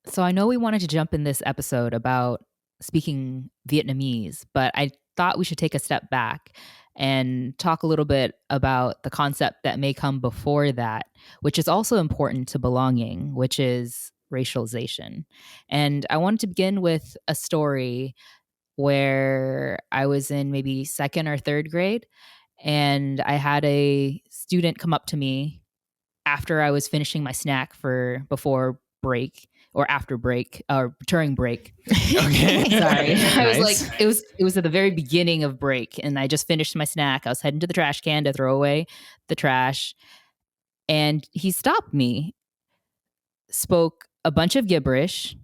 So I know we wanted to jump in this episode about speaking Vietnamese, but I thought we should take a step back and talk a little bit about the concept that may come before that, which is also important to belonging, which is racialization. And I wanted to begin with a story where I was in maybe second or third grade, and I had a student come up to me after I was finishing my snack for before break or after break or during break. Okay. Sorry. I was Nice. like, it was at the very beginning of break and I just finished my snack. I was heading to the trash can to throw away the trash. And he stopped me, spoke a bunch of gibberish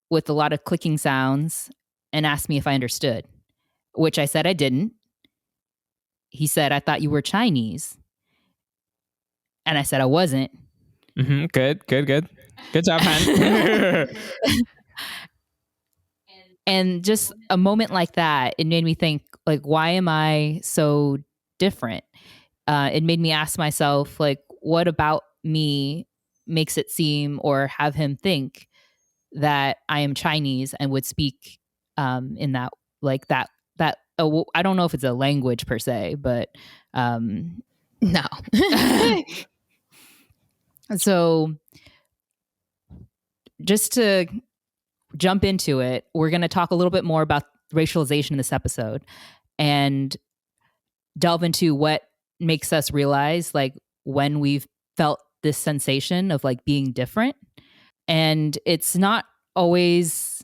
with a lot of clicking sounds, and asked me if I understood, which I said I didn't. He said, "I thought you were Chinese." And I said I wasn't. Mm-hmm. Good job, Han. And just a moment like that, it made me think, like, why am I so different? It made me ask myself, like, what about me makes it seem or have him think that I am Chinese and would speak in that, like that. I don't know if it's a language per se, but No. So just to jump into it, we're going to talk a little bit more about racialization in this episode and delve into what makes us realize, like, when we've felt this sensation of like being different. And it's not always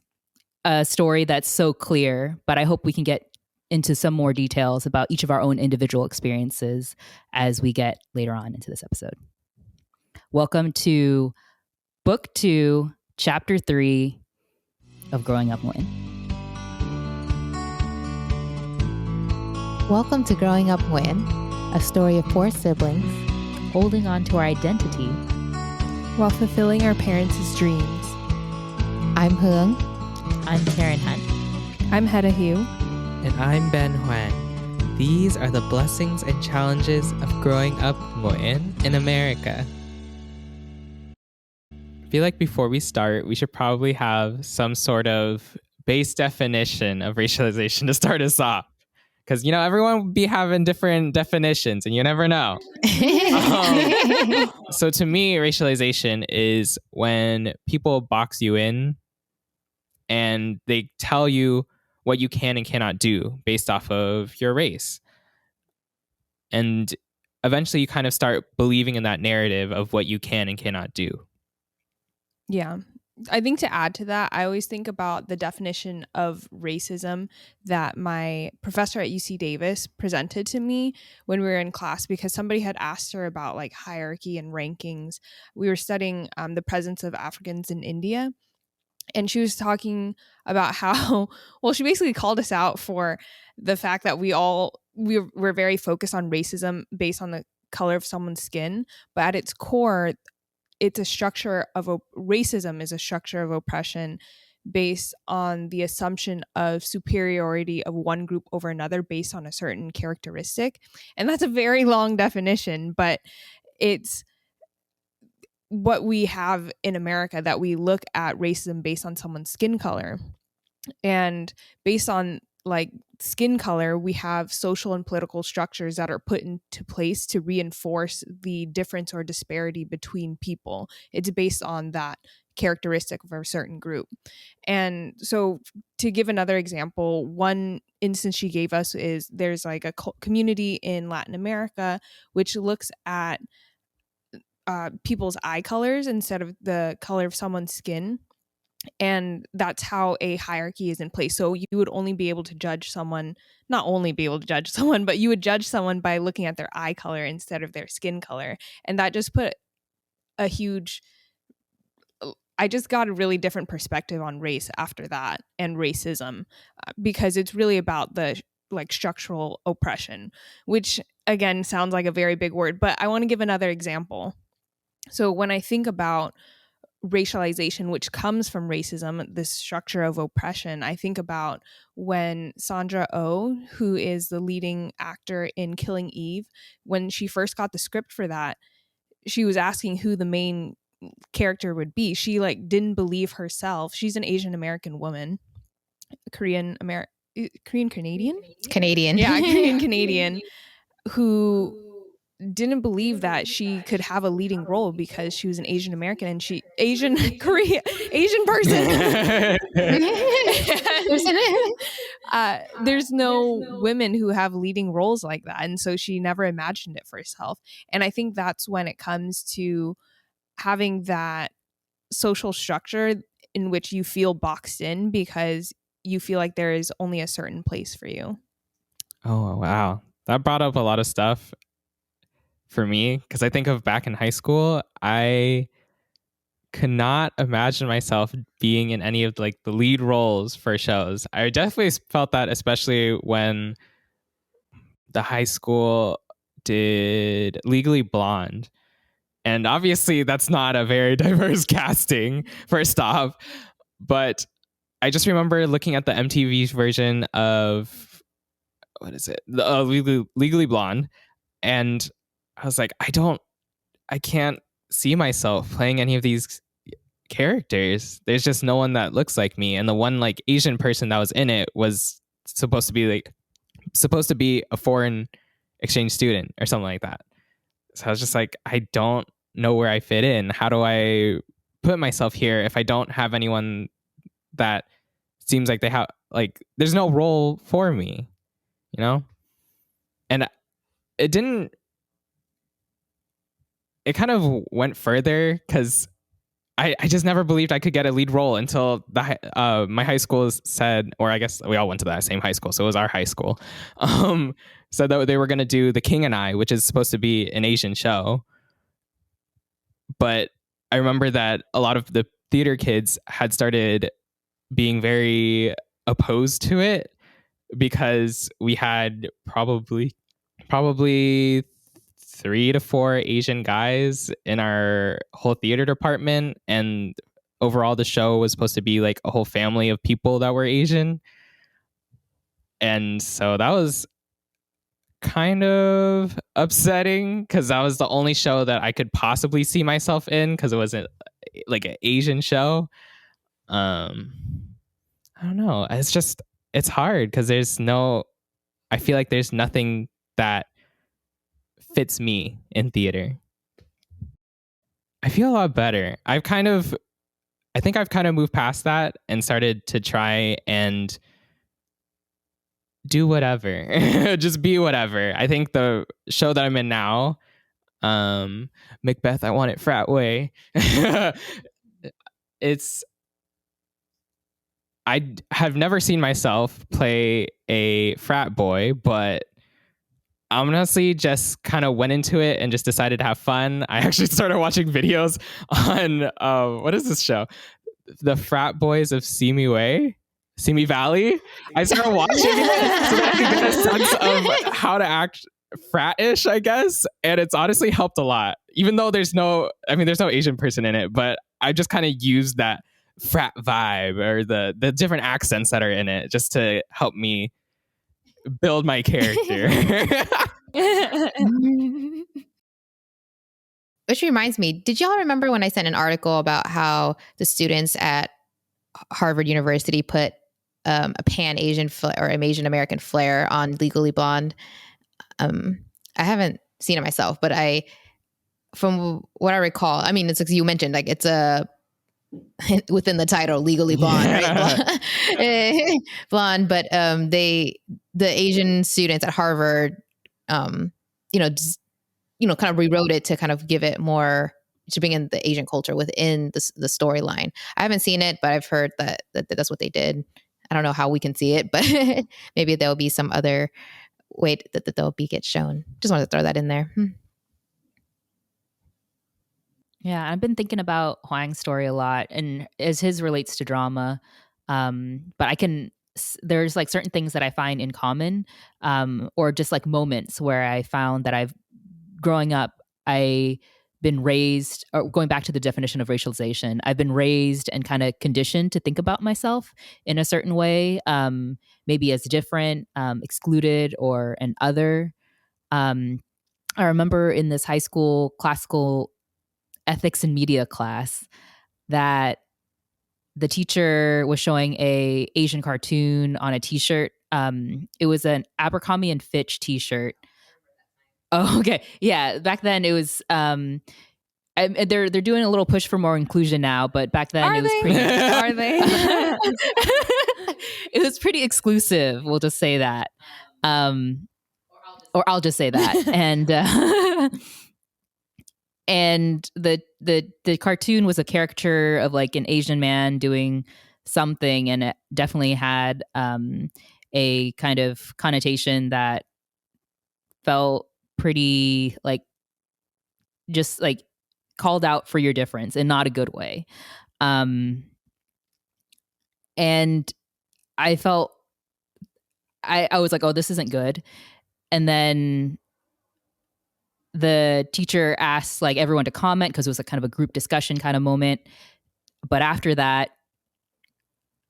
a story that's so clear, but I hope we can get into some more details about each of our own individual experiences as we get later on into this episode. Welcome to Book 2, Chapter 3 of Growing Up Nguyễn. Welcome to Growing Up Nguyễn, a story of 4 siblings Holding on to our identity while fulfilling our parents' dreams. I'm Hương. I'm Karin Hạnh. I'm Hedda Hiếu. And I'm Ben Hoàng. These are the blessings and challenges of growing up Nguyễn in America. I feel like before we start, we should probably have some sort of base definition of racialization to start us off. Because, you know, everyone would be having different definitions and you never know. So to me, racialization is when people box you in and they tell you what you can and cannot do based off of your race. And eventually you kind of start believing in that narrative of what you can and cannot do. Yeah. I think to add to that, I always think about the definition of racism that my professor at UC Davis presented to me when we were in class, because somebody had asked her about like hierarchy and rankings. We were studying the presence of Africans in India. And she was talking about how, well, she basically called us out for the fact that we're very focused on racism based on the color of someone's skin. But at its core, it's a structure of racism is a structure of oppression based on the assumption of superiority of one group over another based on a certain characteristic. And that's a very long definition, but it's what we have in America, that we look at racism based on someone's skin color. And based on like skin color, we have social and political structures that are put into place to reinforce the difference or disparity between people. It's based on that characteristic of a certain group. And so to give another example, one instance she gave us is there's like a community in Latin America which looks at people's eye colors instead of the color of someone's skin. And that's how a hierarchy is in place. So you would only be able to judge someone, not only be able to judge someone, but you would judge someone by looking at their eye color instead of their skin color. And that just put a huge, I just got a really different perspective on race after that, and racism, because it's really about the like structural oppression, which again sounds like a very big word, but I want to give another example. So when I think about racialization, which comes from racism, this structure of oppression, I think about when Sandra Oh, who is the leading actor in Killing Eve, when she first got the script for that, she was asking who the main character would be. She like didn't believe herself. She's an Asian American woman, Korean Canadian. Yeah, Korean Canadian, who didn't believe that she could have a leading role because she was an Asian American and she Asian person. There's no women who have leading roles like that, and so she never imagined it for herself. And I think that's when it comes to having that social structure in which you feel boxed in because you feel like there is only a certain place for you. Oh, wow. That brought up a lot of stuff for me, because I think of back in high school, I could not imagine myself being in any of like the lead roles for shows. I definitely felt that, especially when the high school did Legally Blonde. And obviously that's not a very diverse casting, first off. But I just remember looking at the MTV version of, what is it? Legally Blonde. And I was like, I can't see myself playing any of these characters. There's just no one that looks like me. And the one like Asian person that was in it was supposed to be a foreign exchange student or something like that. So I was just like, I don't know where I fit in. How do I put myself here if I don't have anyone that seems like they have, like, there's no role for me, you know? And it kind of went further because I just never believed I could get a lead role until my high school said, or I guess we all went to that same high school, so it was our high school, said that they were going to do The King and I, which is supposed to be an Asian show. But I remember that a lot of the theater kids had started being very opposed to it because we had probably 3 to 4 Asian guys in our whole theater department, and overall the show was supposed to be like a whole family of people that were Asian. And so that was kind of upsetting because that was the only show that I could possibly see myself in, because it wasn't like an Asian show. I don't know. It's hard because I feel like there's nothing that fits me in theater. I feel a lot better. I think I've kind of moved past that and started to try and do whatever. Just be whatever. I think the show that I'm in now, Macbeth, I Want It Frat Way. I have never seen myself play a frat boy, but honestly just kind of went into it and just decided to have fun. I actually started watching videos on what is this show? The Frat Boys of Simi Valley. I started watching it so that I could get a sense of how to act frat-ish, I guess. And it's honestly helped a lot. Even though there's no Asian person in it, but I just kind of used that frat vibe or the different accents that are in it just to help me build my character. Which reminds me, did y'all remember when I sent an article about how the students at Harvard University put a pan-Asian or an Asian American flair on Legally Blonde? I haven't seen it myself, but from what I recall, I mean, it's like you mentioned, like it's within the title, Legally Blonde, right? Blonde, but the Asian students at Harvard, kind of rewrote it to kind of give it more, to bring in the Asian culture within the storyline. I haven't seen it, but I've heard that that's what they did. I don't know how we can see it, but maybe there'll be some other way that they'll get shown. Just wanted to throw that in there. Yeah, I've been thinking about Hwang's story a lot, and as his relates to drama, but there's like certain things that I find in common, or just like moments where I found that growing up, I been raised, or going back to the definition of racialization, I've been raised and kind of conditioned to think about myself in a certain way, maybe as different, excluded, or an other. I remember in this high school classical ethics and media class that the teacher was showing a Asian cartoon on a t-shirt. It was an Abercrombie and Fitch t-shirt. Oh, okay. Yeah. Back then it was, they're doing a little push for more inclusion now, but back then it was pretty. Are they? It was pretty exclusive. We'll just say that. Or I'll just say that. And the cartoon was a caricature of like an Asian man doing something, and it definitely had a kind of connotation that felt pretty like just like called out for your difference in not a good way. And I felt I was like, oh, this isn't good. And then the teacher asked like everyone to comment because it was a kind of a group discussion kind of moment. But after that,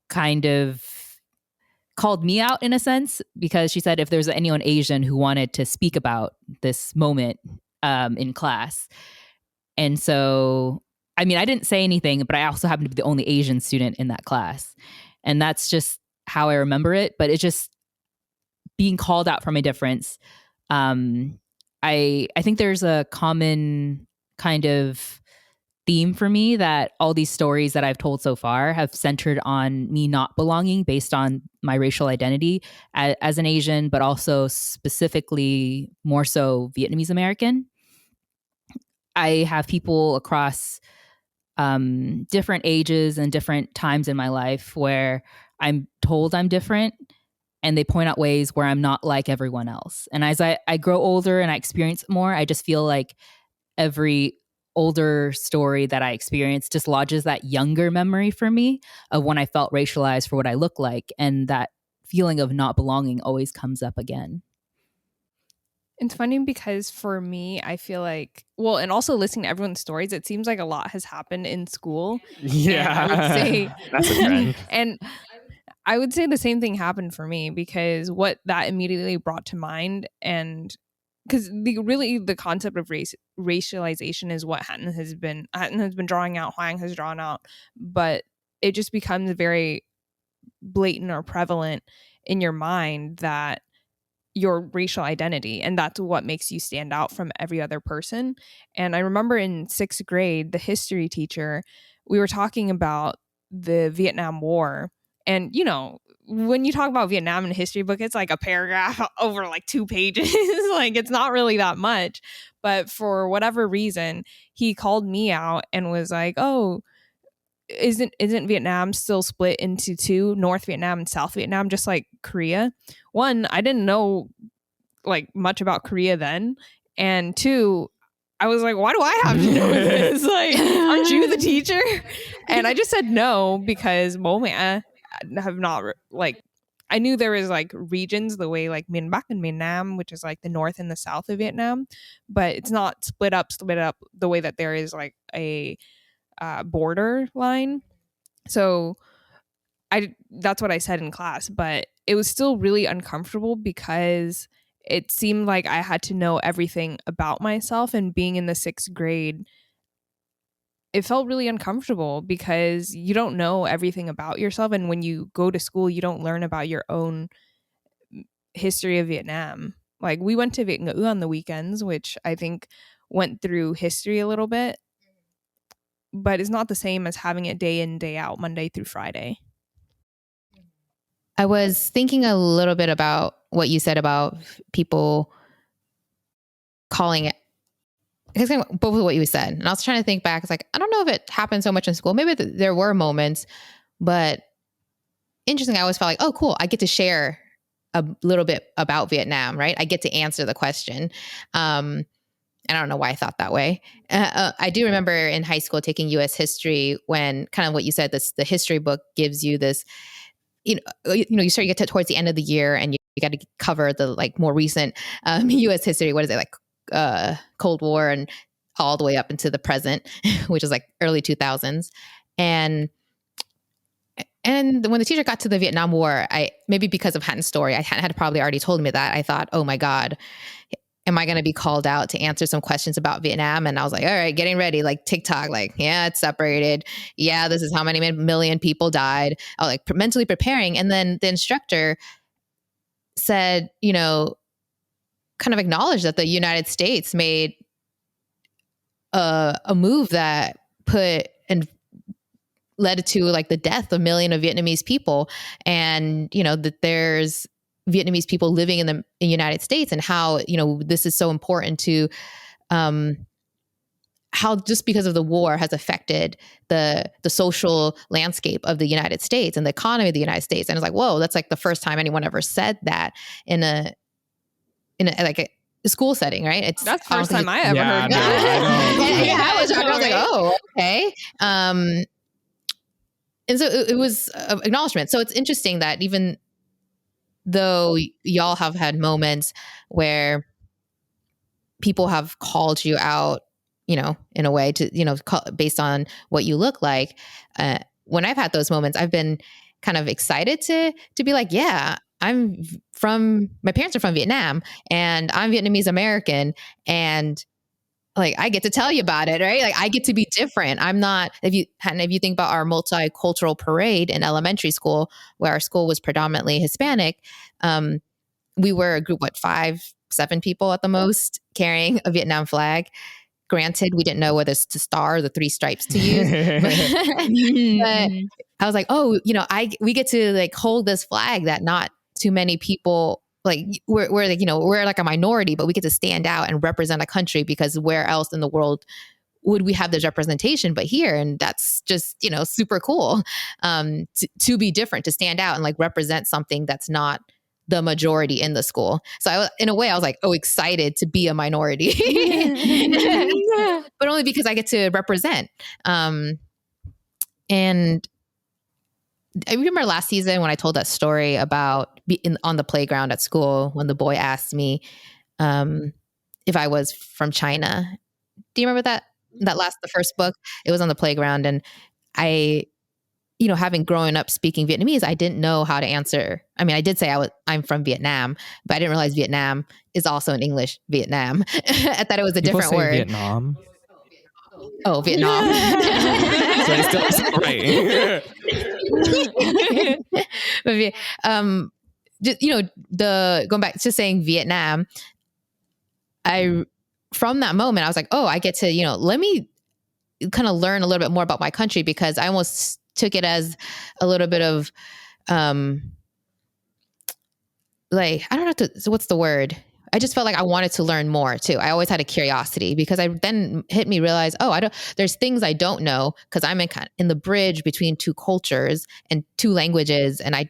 kind of called me out in a sense, because she said if there's anyone Asian who wanted to speak about this moment in class. And so, I mean, I didn't say anything, but I also happened to be the only Asian student in that class. And that's just how I remember it. But it's just being called out for my difference. I think there's a common kind of theme for me that all these stories that I've told so far have centered on me not belonging based on my racial identity as an Asian, but also specifically more so Vietnamese-American. I have people across different ages and different times in my life where I'm told I'm different, and they point out ways where I'm not like everyone else. And as I grow older and I experience more, I just feel like every older story that I experience just lodges that younger memory for me of when I felt racialized for what I look like. And that feeling of not belonging always comes up again. It's funny because for me, I feel like, well, and also listening to everyone's stories, it seems like a lot has happened in school. Yeah. And I would say that's a trend. And I would say the same thing happened for me, because what that immediately brought to mind, and because the concept of racialization is what Hatton has been drawing out, Huang has drawn out, but it just becomes very blatant or prevalent in your mind that your racial identity, and that's what makes you stand out from every other person. And I remember in 6th grade, the history teacher, we were talking about the Vietnam War. And, you know, when you talk about Vietnam in a history book, it's like a paragraph over like 2 pages. Like, it's not really that much. But for whatever reason, he called me out and was like, oh, isn't Vietnam still split into 2, North Vietnam and South Vietnam, just like Korea? 1, I didn't know like much about Korea then. And 2, I was like, why do I have to know this? Like, aren't you the teacher? And I just said no, because I have not like, I knew there was like regions the way like Miền Bắc and Miền Nam, which is like the north and the south of Vietnam, but it's not split up the way that there is like a border line. So that's what I said in class, but it was still really uncomfortable because it seemed like I had to know everything about myself, and being in the 6th grade, it felt really uncomfortable because you don't know everything about yourself. And when you go to school, you don't learn about your own history of Vietnam. Like, we went to Viet Ngữ on the weekends, which I think went through history a little bit, but it's not the same as having it day in, day out, Monday through Friday. I was thinking a little bit about what you said about people calling it, because both of what you said. And I was trying to think back. It's like, I don't know if it happened so much in school. Maybe there were moments, but interesting. I always felt like, oh, cool. I get to share a little bit about Vietnam, right? I get to answer the question. And I don't know why I thought that way. I do remember in high school taking U.S. history, when kind of what you said, the history book gives you this, you get to towards the end of the year, and you got to cover the like more recent U.S. history. What is it, like Cold War and all the way up into the present, which is like early 2000s. And when the teacher got to the Vietnam War, maybe because of Hatton's story, Hatton had probably already told me that. I thought, oh my God, am I going to be called out to answer some questions about Vietnam? And I was like, all right, getting ready, like TikTok, like, yeah, it's separated. Yeah, this is how many million people died. I was like mentally preparing. And then the instructor said, you know, kind of acknowledged that the United States made a move that put and led to like the death of 1 million of Vietnamese people. And, you know, that there's Vietnamese people living in the United States, and how, you know, this is so important to how just because of the war has affected the social landscape of the United States and the economy of the United States. And it's like, whoa, that's like the first time anyone ever said that in a like a school setting, right? That's the first time I ever heard no, that. I was like, oh, okay. And so it was acknowledgement. So it's interesting that even though y'all have had moments where people have called you out, you know, in a way to, you know, based on what you look like, when I've had those moments, I've been kind of excited to be like, yeah, my parents are from Vietnam, and I'm Vietnamese-American, and like, I get to tell you about it, right? Like, I get to be different. I'm not, if you think about our multicultural parade in elementary school, where our school was predominantly Hispanic, we were a group, 5, 7 people at the most, carrying a Vietnam flag. Granted, we didn't know whether to star or the 3 stripes to use. But I was like, oh, you know, we get to like hold this flag that not too many people, like we're like, you know, we're like a minority, but we get to stand out and represent a country, because where else in the world would we have this representation but here? And that's just, you know, super cool to be different, to stand out and like represent something that's not the majority in the school. So in a way, I was like, oh, excited to be a minority, but only because I get to represent. And I remember last season when I told that story about on the playground at school, when the boy asked me if I was from China. Do you remember that the first book? It was on the playground, and I, you know, having grown up speaking Vietnamese, I didn't know how to answer. I mean, I did say I'm from Vietnam, but I didn't realize Vietnam is also in English Vietnam. I thought it was a different word. Vietnam. Oh, Vietnam. So it's still right. But, just, you know, going back to saying Vietnam, from that moment, I was like, oh, I get to, you know, let me kind of learn a little bit more about my country, because I almost took it as a little bit of, like, I don't know, what's the word? I just felt like I wanted to learn more too. I always had a curiosity, because I then hit me realize, oh, there's things I don't know, because I'm in the bridge between 2 cultures and 2 languages, and I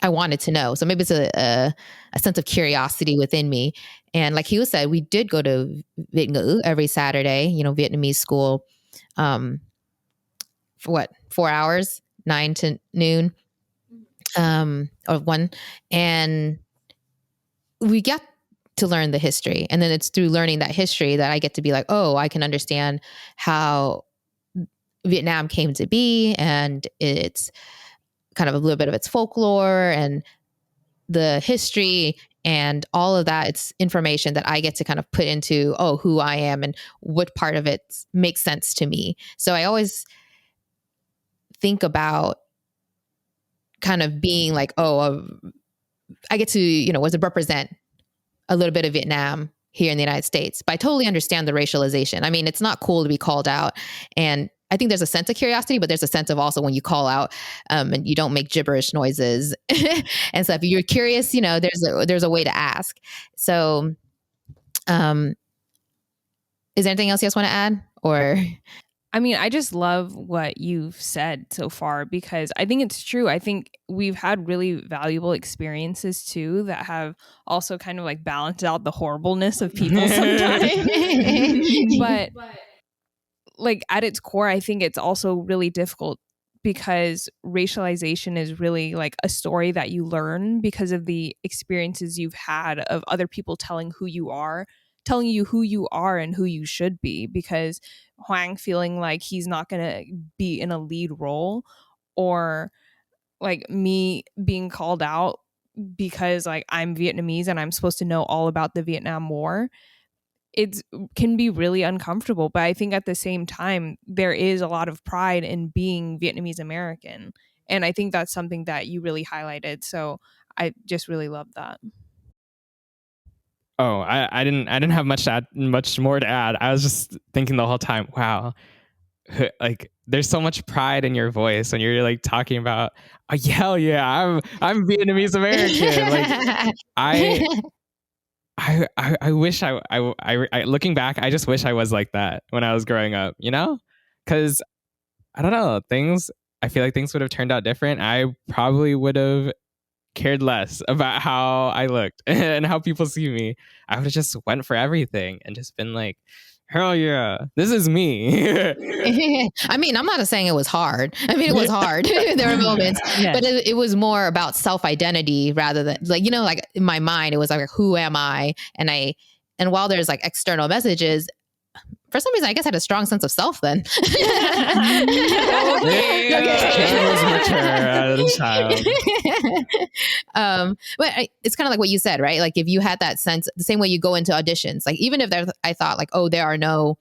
wanted to know. So maybe it's a sense of curiosity within me. And like he said, we did go to Viet Ngữ every Saturday, you know, Vietnamese school, for 4 hours, 9 to noon, or 1. And we got to learn the history. And then it's through learning that history that I get to be like, oh, I can understand how Vietnam came to be, and it's kind of a little bit of its folklore and the history and all of that. It's information that I get to kind of put into, oh, who I am and what part of it makes sense to me. So I always think about kind of being like, oh, I get to, you know, represent a little bit of Vietnam here in the United States. But I totally understand the racialization. I mean, it's not cool to be called out. And I think there's a sense of curiosity, but there's a sense of also when you call out and you don't make gibberish noises and stuff. If you're curious, you know, there's a way to ask. So is there anything else you guys want to add? Or I mean, I just love what you've said so far, because I think it's true. I think we've had really valuable experiences too that have also kind of like balanced out the horribleness of people sometimes. But like at its core, I think it's also really difficult, because racialization is really like a story that you learn because of the experiences you've had of other people telling you who you are and who you should be, because Hoang feeling like he's not going to be in a lead role, or like me being called out because like I'm Vietnamese and I'm supposed to know all about the Vietnam War, it can be really uncomfortable. But I think at the same time, there is a lot of pride in being Vietnamese-American. And I think that's something that you really highlighted. So I just really love that. Oh, I didn't have much more to add. I was just thinking the whole time, wow, like there's so much pride in your voice when you're like talking about, oh, hell yeah, I'm Vietnamese-American. Like I wish I looking back, I just wish I was like that when I was growing up, you know? Because I don't know, I feel like things would have turned out different. I probably would have cared less about how I looked and how people see me. I would have just went for everything and just been like, hell yeah, this is me. I mean, I'm not saying it was hard. I mean, it was hard. There were moments, but it was more about self-identity rather than like, you know, like in my mind, it was like, who am I? And while there's like external messages, for some reason, I guess I had a strong sense of self then. But it's kind of like what you said, right? Like if you had that sense, the same way you go into auditions, like even if I thought like, oh, there are no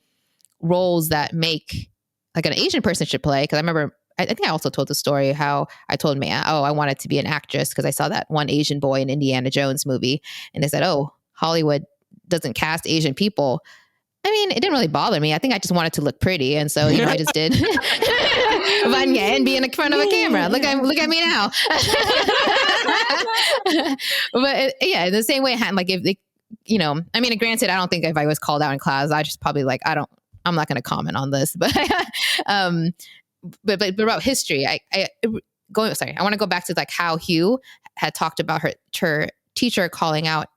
roles that make like an Asian person should play. Cause I remember, I think I also told the story how I told Mia, oh, I wanted to be an actress because I saw that one Asian boy in Indiana Jones movie. And they said, oh, Hollywood doesn't cast Asian people. I mean, it didn't really bother me. I think I just wanted to look pretty. And so, you know, I just did Vanya and be in front of a camera. Look at me now. But yeah, the same way, like if they, you know, I mean, granted, I don't think if I was called out in class, I just probably like, I'm not going to comment on this, but about history, I want to go back to like how Hugh had talked about her teacher calling out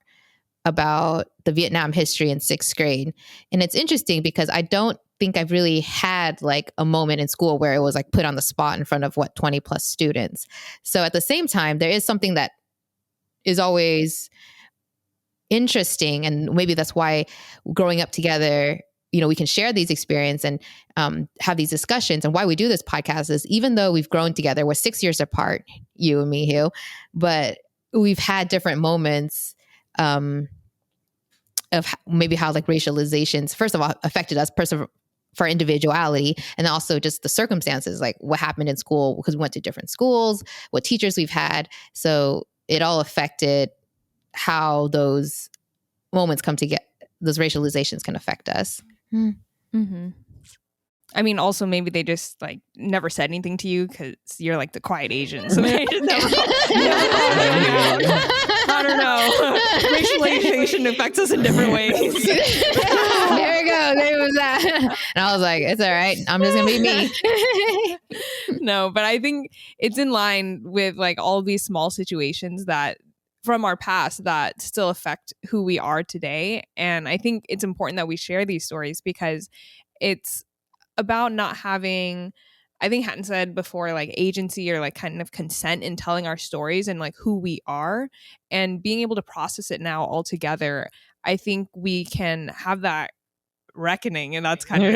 about the Vietnam history in 6th grade. And it's interesting because I don't think I've really had like a moment in school where it was like put on the spot in front of 20 plus students. So at the same time, there is something that is always interesting. And maybe that's why growing up together, you know, we can share these experiences and have these discussions. And why we do this podcast is even though we've grown together, we're 6 years apart, you and me, Hugh, but we've had different moments of maybe how like racializations, first of all, affected us for individuality, and also just the circumstances, like what happened in school, because we went to different schools, what teachers we've had. So it all affected how those moments come to get, those racializations can affect us. Mm-hmm. I mean, also maybe they just like never said anything to you because you're like the quiet Asian. So they just never I don't know. Racialization affects us in different ways. There we go. There was that. And I was like, it's all right. I'm just going to be me. No, but I think it's in line with like all these small situations that from our past that still affect who we are today. And I think it's important that we share these stories because it's about not having, I think Hatton said before, like agency or like kind of consent in telling our stories and like who we are, and being able to process it now all together. I think we can have that reckoning, and that's kind of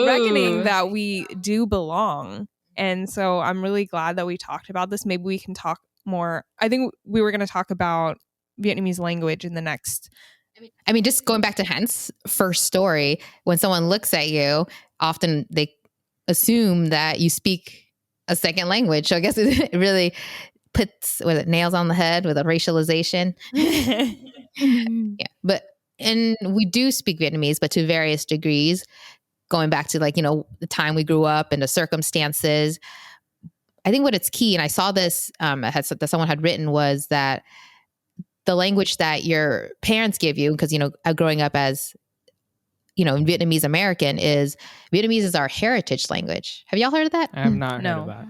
reckoning that we do belong. And so I'm really glad that we talked about this. Maybe we can talk more. I think we were going to talk about Vietnamese language in the next. I mean, just going back to Hent's first story, when someone looks at you, often they assume that you speak a second language. So I guess it really puts nails on the head with a racialization. Yeah, and we do speak Vietnamese, but to various degrees, going back to like, you know, the time we grew up and the circumstances. I think what it's key, and I saw this that someone had written, was that the language that your parents give you, because, you know, growing up as, you know, Vietnamese-American, Vietnamese is our heritage language. Have y'all heard of that? I have not heard of that.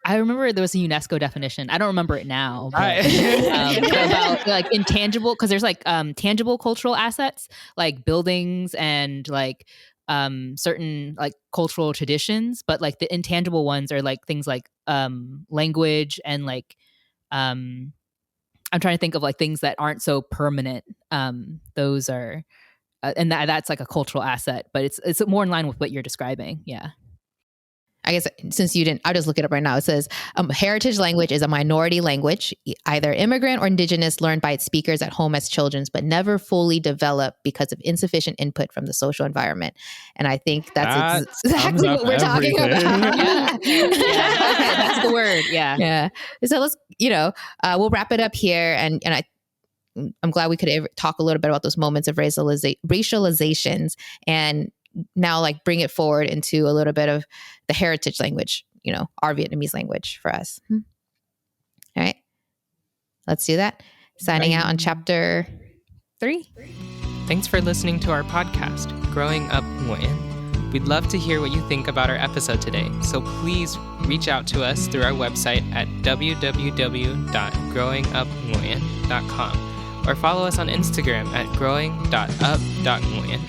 I remember there was a UNESCO definition. I don't remember it now, but about like intangible, because there's like tangible cultural assets like buildings and like certain like cultural traditions, but like the intangible ones are like things like language and like I'm trying to think of like things that aren't so permanent. Those are, and that's like a cultural asset, but it's more in line with what you're describing. Yeah. I guess since you didn't, I'll just look it up right now. It says heritage language is a minority language, either immigrant or indigenous, learned by its speakers at home as children, but never fully developed because of insufficient input from the social environment. And I think that's exactly what we're talking about. Yeah. Okay, that's the word. Yeah. Yeah. So let's, we'll wrap it up here. And I'm glad we could talk a little bit about those moments of racializations, and now like bring it forward into a little bit of the heritage language, our Vietnamese language for us. All right. Let's do that. Signing out on chapter 3. Thanks for listening to our podcast, Growing Up Nguyễn. We'd love to hear what you think about our episode today, so please reach out to us through our website at www.growingupnguyen.com or follow us on Instagram at growing.up.nguyen.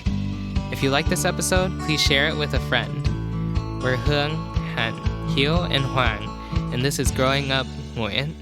If you like this episode, please share it with a friend. We're Hương, Hạnh, Hiếu, and Hoàng, and this is Growing Up Nguyễn.